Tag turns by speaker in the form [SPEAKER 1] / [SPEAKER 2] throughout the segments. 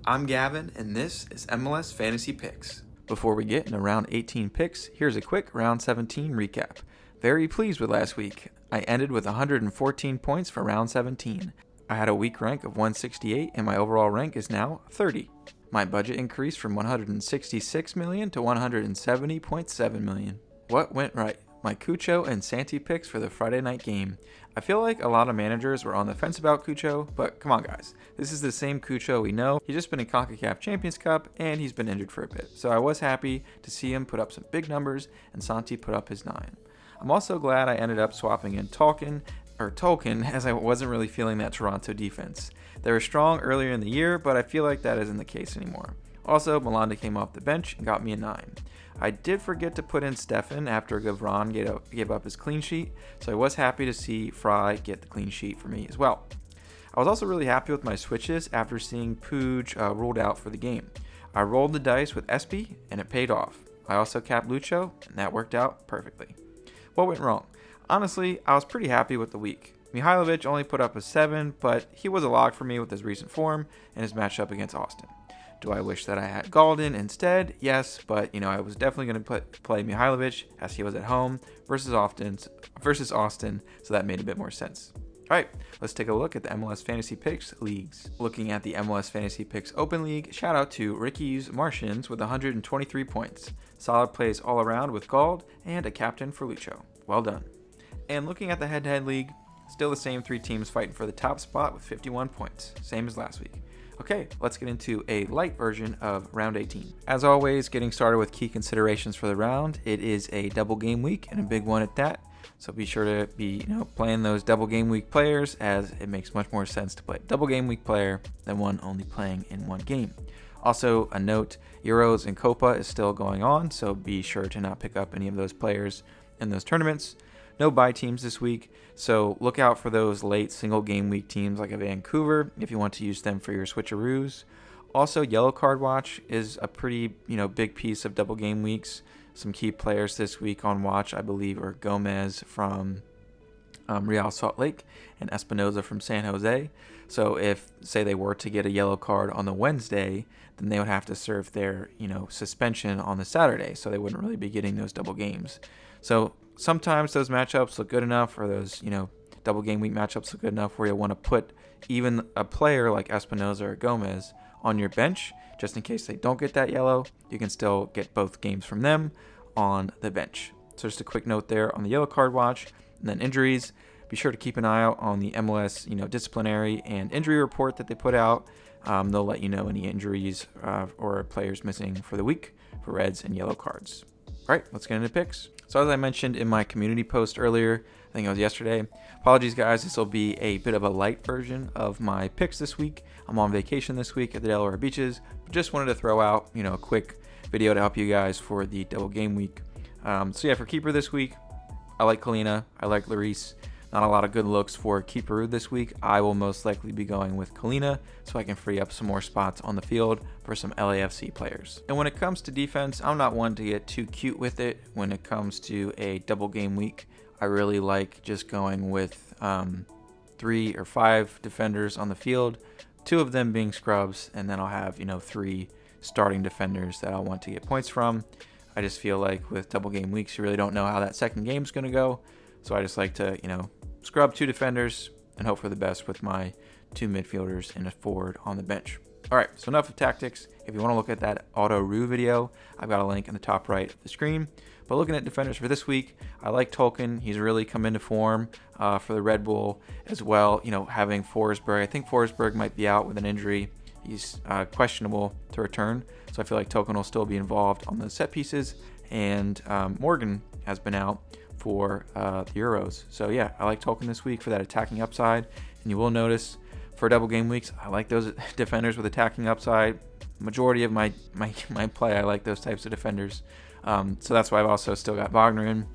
[SPEAKER 1] I'm Gavin, and this is MLS Fantasy Picks. Before we get into round 18 picks, here's a quick round 17 recap. Very pleased with last week. I ended with 114 points for round 17. I had a week rank of 168, and my overall rank is now 30. My budget increased from 166 million to 170.7 million. What went right? My Cucho and Santi picks for the Friday night game. I feel like a lot of managers were on the fence about Cucho, but come on guys, this is the same Cucho we know. He's just been in CONCACAF Champions Cup and he's been injured for a bit. So I was happy to see him put up some big numbers and Santi put up his 9. I'm also glad I ended up swapping in Tolkien as I wasn't really feeling that Toronto defense. They were strong earlier in the year, but I feel like that isn't the case anymore. Also, Malanda came off the bench and got me a 9. I did forget to put in Stefan after Gavron gave up his clean sheet, so I was happy to see Fry get the clean sheet for me as well. I was also really happy with my switches after seeing Puig ruled out for the game. I rolled the dice with Espy, and it paid off. I also capped Lucho, and that worked out perfectly. What went wrong? Honestly, I was pretty happy with the week. Mihailovic only put up a 7, but he was a lock for me with his recent form and his matchup against Austin. Do I wish that I had Galden instead? Yes, but I was definitely going to play Mihailovic as he was at home versus Austin, so that made a bit more sense. All right, let's take a look at the MLS Fantasy Picks leagues. Looking at the MLS Fantasy Picks Open League, shout out to Ricky's Martians with 123 points. Solid plays all around with Gald and a captain for Lucho. Well done. And looking at the head-to-head league, still the same 3 teams fighting for the top spot with 51 points, same as last week. Okay, let's get into a light version of round 18. As always, getting started with key considerations for the round. It is a double game week and a big one at that. So be sure to be playing those double game week players, as it makes much more sense to play a double game week player than one only playing in one game. Also, a note, Euros and Copa is still going on, so be sure to not pick up any of those players in those tournaments. No bye teams this week, so look out for those late single game week teams like a Vancouver if you want to use them for your switcheroos. Also, yellow card watch is a pretty big piece of double game weeks. Some key players this week on watch, I believe, are Gomez from Real Salt Lake and Espinoza from San Jose. So if, say, they were to get a yellow card on the Wednesday, then they would have to serve their suspension on the Saturday, so they wouldn't really be getting those double games. So sometimes those matchups look good enough, or those, double game week matchups look good enough where you'll want to put even a player like Espinoza or Gomez on your bench, just in case they don't get that yellow. You can still get both games from them on the bench. So just a quick note there on the yellow card watch. And then injuries, be sure to keep an eye out on the MLS, disciplinary and injury report that they put out. They'll let you know any injuries or players missing for the week for reds and yellow cards. All right, let's get into picks. So as I mentioned in my community post earlier, I think it was yesterday, apologies guys, this will be a bit of a light version of my picks this week. I'm on vacation this week at the Delaware Beaches, but just wanted to throw out, a quick video to help you guys for the double game week. For keeper this week, I like Kalina, I like Larice. Not a lot of good looks for keeper this week. I will most likely be going with Kalina so I can free up some more spots on the field for some LAFC players. And when it comes to defense, I'm not one to get too cute with it. When it comes to a double game week, I really like just going with 3 or 5 defenders on the field, 2 of them being scrubs, and then I'll have 3 starting defenders that I'll want to get points from. I just feel like with double game weeks, you really don't know how that second game's going to go. So I just like to, scrub 2 defenders and hope for the best with my 2 midfielders and a forward on the bench. All right, so enough of tactics. If you want to look at that auto-roo video, I've got a link in the top right of the screen. But looking at defenders for this week, I like Tolkien. He's really come into form for the Red Bull as well. Having Forsberg. I think Forsberg might be out with an injury. He's questionable to return. So I feel like Tolkien will still be involved on the set pieces. And Morgan has been out for the Euros. So yeah, I like Tolkien this week for that attacking upside. And you will notice for double game weeks, I like those defenders with attacking upside. Majority of my play, I like those types of defenders. So that's why I've also still got Wagner in.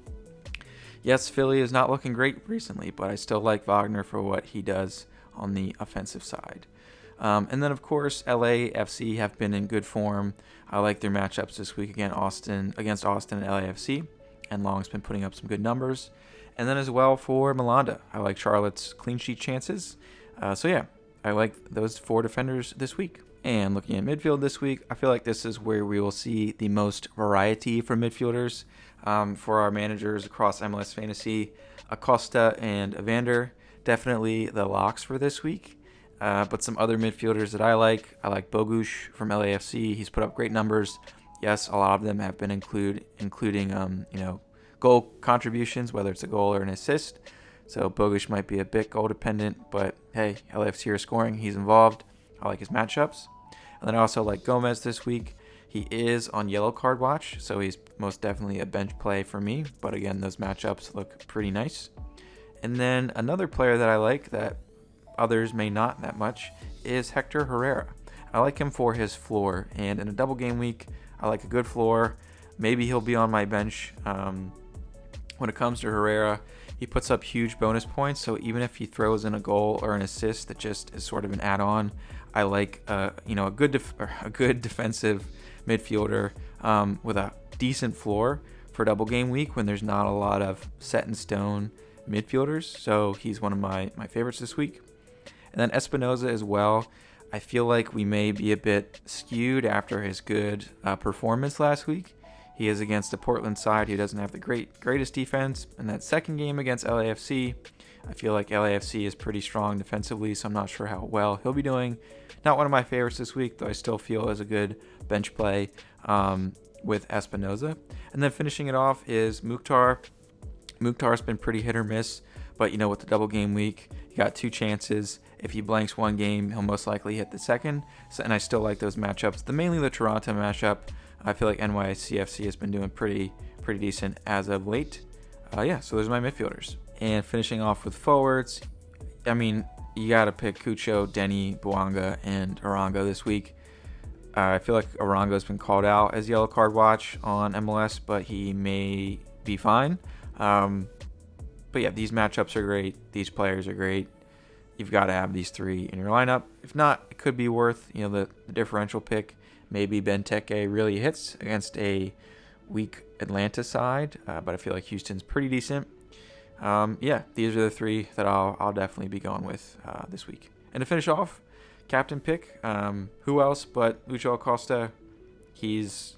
[SPEAKER 1] Yes, Philly is not looking great recently, but I still like Wagner for what he does on the offensive side. And then, of course, LAFC have been in good form. I like their matchups this week against Austin and LAFC. And Long's been putting up some good numbers. And then as well for Malanda, I like Charlotte's clean sheet chances. I like those 4 defenders this week. And looking at midfield this week, I feel like this is where we will see the most variety for midfielders for our managers across MLS Fantasy. Acosta and Evander, definitely the locks for this week. But some other midfielders that I like Bogusz from LAFC. He's put up great numbers. Yes, a lot of them have been including goal contributions, whether it's a goal or an assist. So Bogusz might be a bit goal dependent, but hey, LAFC are scoring. He's involved. I like his matchups. And then I also like Gomez this week. He is on yellow card watch, so he's most definitely a bench play for me. But again, those matchups look pretty nice. And then another player that I like that others may not that much is Hector Herrera. I like him for his floor, and in a double game week, I like a good floor. Maybe he'll be on my bench. When it comes to Herrera, he puts up huge bonus points, so even if he throws in a goal or an assist that just is sort of an add-on, I like a good defensive midfielder with a decent floor for double game week when there's not a lot of set in stone midfielders. So he's one of my favorites this week. And then Espinoza as well. I feel like we may be a bit skewed after his good performance last week. He is against the Portland side who doesn't have the greatest defense. In that second game against LAFC, I feel like LAFC is pretty strong defensively, so I'm not sure how well he'll be doing. Not one of my favorites this week, though I still feel is a good bench play with Espinoza. And then finishing it off is Mukhtar. Mukhtar's been pretty hit or miss, but with the double game week, he got 2 chances. If he blanks one game, he'll most likely hit the second. And I still like those matchups. Mainly the Toronto matchup. I feel like NYCFC has been doing pretty decent as of late. So those are my midfielders. And finishing off with forwards, you got to pick Cucho, Denny, Bouanga, and Arango this week. I feel like Arango's been called out as yellow card watch on MLS, but he may be fine. But yeah, these matchups are great. These players are great. You've got to have these 3 in your lineup. If not, it could be worth the differential pick. Maybe Benteke really hits against a weak Atlanta side, but I feel like Houston's pretty decent. These are the 3 that I'll definitely be going with this week. And to finish off, captain pick. Who else but Lucho Acosta? He's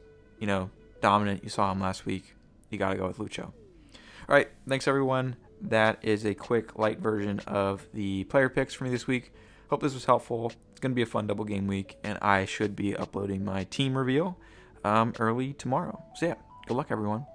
[SPEAKER 1] dominant. You saw him last week. You got to go with Lucho. All right, thanks everyone. That is a quick light version of the player picks for me this week. Hope this was helpful. It's going to be a fun double game week, and I should be uploading my team reveal early tomorrow. So yeah, good luck everyone.